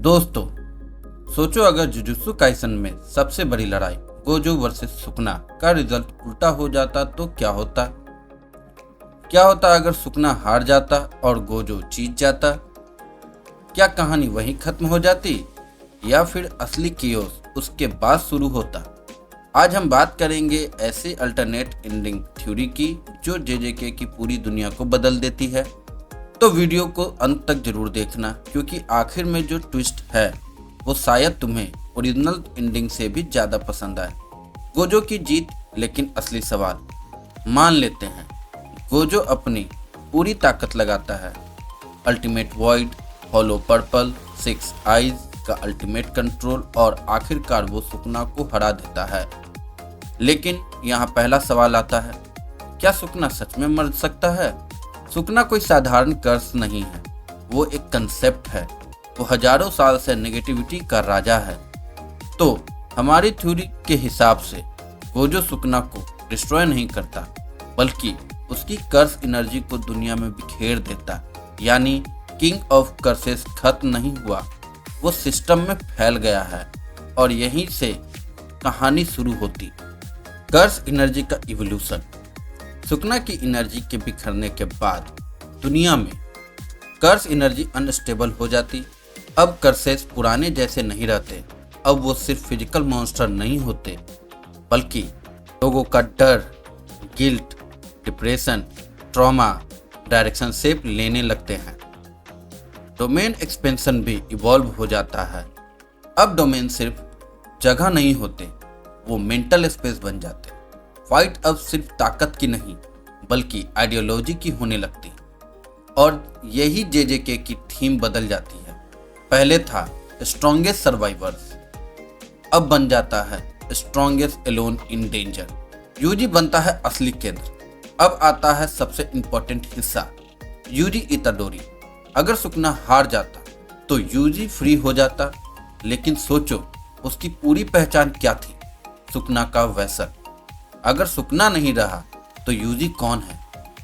दोस्तों, सोचो अगर जुजुत्सु काइसन में सबसे बड़ी लड़ाई गोजो वर्सेस सुकना का रिजल्ट उल्टा हो जाता तो क्या होता। क्या होता अगर सुकना हार जाता और गोजो जीत जाता। क्या कहानी वहीं खत्म हो जाती या फिर असली कियोस उसके बाद शुरू होता। आज हम बात करेंगे ऐसे अल्टरनेट एंडिंग थ्योरी की जो जेजेके की पूरी दुनिया को बदल देती है। तो वीडियो को अंत तक जरूर देखना, क्योंकि आखिर में जो ट्विस्ट है वो शायद तुम्हें ओरिजिनल एंडिंग से भी ज्यादा पसंद आए। गोजो की जीत, लेकिन असली सवाल, मान लेते हैं गोजो अपनी पूरी ताकत लगाता है, ultimate void, hollow purple, 6 eyes का अल्टीमेट कंट्रोल, और आखिरकार वो सुकना को हरा देता है। लेकिन यहाँ पहला सवाल आता है, क्या सुकना सच में मर सकता है? सुकना कोई साधारण कर्स नहीं है, वो एक कंसेप्ट है। वो हजारों साल से नेगेटिविटी का राजा है। तो हमारी थ्योरी के हिसाब से गोजो सुकना को डिस्ट्रॉय नहीं करता, बल्कि उसकी कर्स एनर्जी को दुनिया में बिखेर देता। यानी किंग ऑफ कर्सेस खत्म नहीं हुआ, वो सिस्टम में फैल गया है। और यहीं से कहानी शुरू होती, कर्स एनर्जी का इवोल्यूशन। सुकना की एनर्जी के बिखरने के बाद दुनिया में कर्स एनर्जी अनस्टेबल हो जाती। अब कर्सेस पुराने जैसे नहीं रहते। अब वो सिर्फ फिजिकल मॉन्स्टर नहीं होते, बल्कि लोगों का डर, guilt, depression, trauma, direction shape लेने लगते हैं। डोमेन एक्सपेंशन भी इवॉल्व हो जाता है। अब डोमेन सिर्फ जगह नहीं होते, वो मेंटल स्पेस बन जाते। फाइट अब सिर्फ ताकत की नहीं, बल्कि आइडियोलॉजी की होने लगती। और यही जेजेके की थीम बदल जाती है। पहले था स्ट्रॉन्गेस्ट सर्वाइवर्स, अब बन जाता है स्ट्रॉन्गेस्ट एलोन इन डेंजर। यूजी बनता है असली केंद्र। अब आता है सबसे इंपॉर्टेंट हिस्सा, यूजी इताडोरी। अगर सुकना हार जाता तो यूजी फ्री हो जाता, लेकिन सोचो उसकी पूरी पहचान क्या थी, सुकना का वैसल। अगर सुकना नहीं रहा तो यूजी कौन है?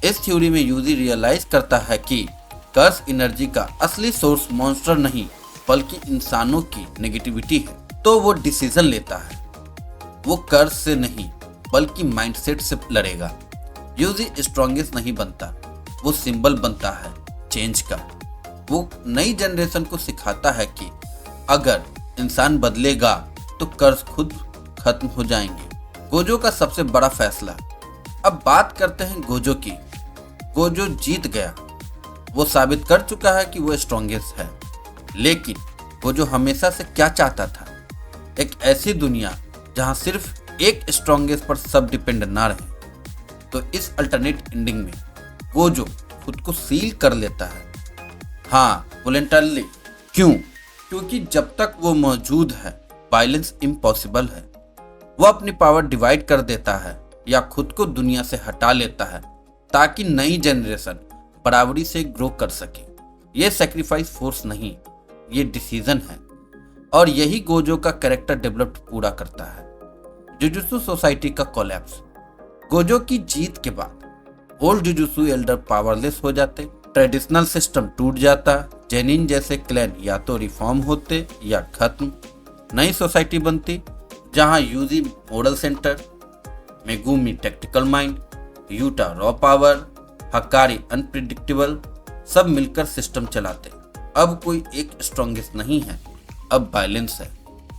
इस थ्योरी में यूजी रियलाइज करता है कि कर्स एनर्जी का असली सोर्स मॉन्स्टर नहीं, बल्कि इंसानों की नेगेटिविटी है। तो वो डिसीजन लेता है, वो कर्स से नहीं बल्कि माइंडसेट से लड़ेगा। यूजी स्ट्रॉन्गेस्ट नहीं बनता, वो सिंबल बनता है चेंज का। वो नई जनरेशन को सिखाता है कि अगर इंसान बदलेगा तो कर्स खुद खत्म हो जाएंगे। गोजो का सबसे बड़ा फैसला। अब बात करते हैं गोजो की। गोजो जीत गया, वो साबित कर चुका है कि वो स्ट्रॉन्गेस्ट है। लेकिन गोजो हमेशा से क्या चाहता था? एक ऐसी दुनिया जहां सिर्फ एक स्ट्रॉन्गेस्ट पर सब डिपेंड ना रहे। तो इस अल्टरनेट एंडिंग में गोजो खुद को सील कर लेता है। हाँ, वॉलंटरली। क्यों? क्योंकि जब तक वो मौजूद है, वायलेंस इम्पॉसिबल है। वो अपनी पावर डिवाइड कर देता है या खुद को दुनिया से हटा लेता है, ताकि नई जनरेशन बराबरी से ग्रो कर सके। ये सेक्रीफाइस फोर्स नहीं, ये डिसीजन है। और यही गोजो का कैरेक्टर डेवलप पूरा करता है। जुजुत्सु सोसाइटी का कोलैप्स। गोजो की जीत के बाद ओल्ड जुजुत्सु एल्डर पावरलेस हो जाते, ट्रेडिशनल सिस्टम टूट जाता, जेनिन जैसे क्लैन या तो रिफॉर्म होते या खत्म। नई सोसाइटी बनती जहां Yuji moral centre, Megumi tactical mind, Yuta raw power, Hakari unpredictable, सब मिलकर सिस्टम चलाते। अब कोई एक स्ट्रॉन्गेस्ट नहीं है, अब वायलेंस है।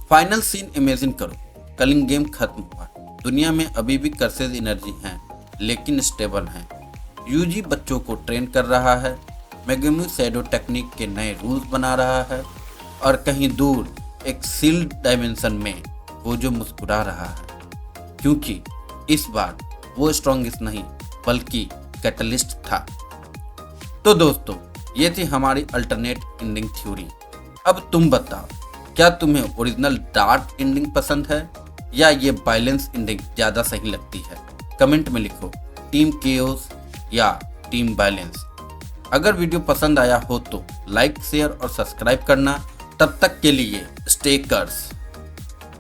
फाइनल सीन इमेजिन करो, कलिंग गेम खत्म हुआ, दुनिया में अभी भी कर्सेस एनर्जी हैं, लेकिन स्टेबल हैं। यूजी बच्चों को ट्रेन कर रहा है, मेगुमी शैडो टेक्निक के नए रूल्स बना रहा है, और कहीं दूर एक सील्ड डायमेंशन में गोजो मुस्कुरा रहा है, क्योंकि इस बार वो स्ट्रॉन्गेस्ट नहीं बल्कि कैटलिस्ट था। तो दोस्तों, ये थी हमारी अल्टरनेट एंडिंग थ्योरी। अब तुम बताओ, क्या तुम्हें ओरिजिनल डार्क एंडिंग पसंद है या ये वायलेंस एंडिंग ज़्यादा सही लगती है? कमेंट में लिखो, टीम केओस या टीम वायलेंस। अगर वीडियो पसंद आया हो तो लाइक, शेयर और सब्सक्राइब करना। तब तक के लिए स्टे कर्स।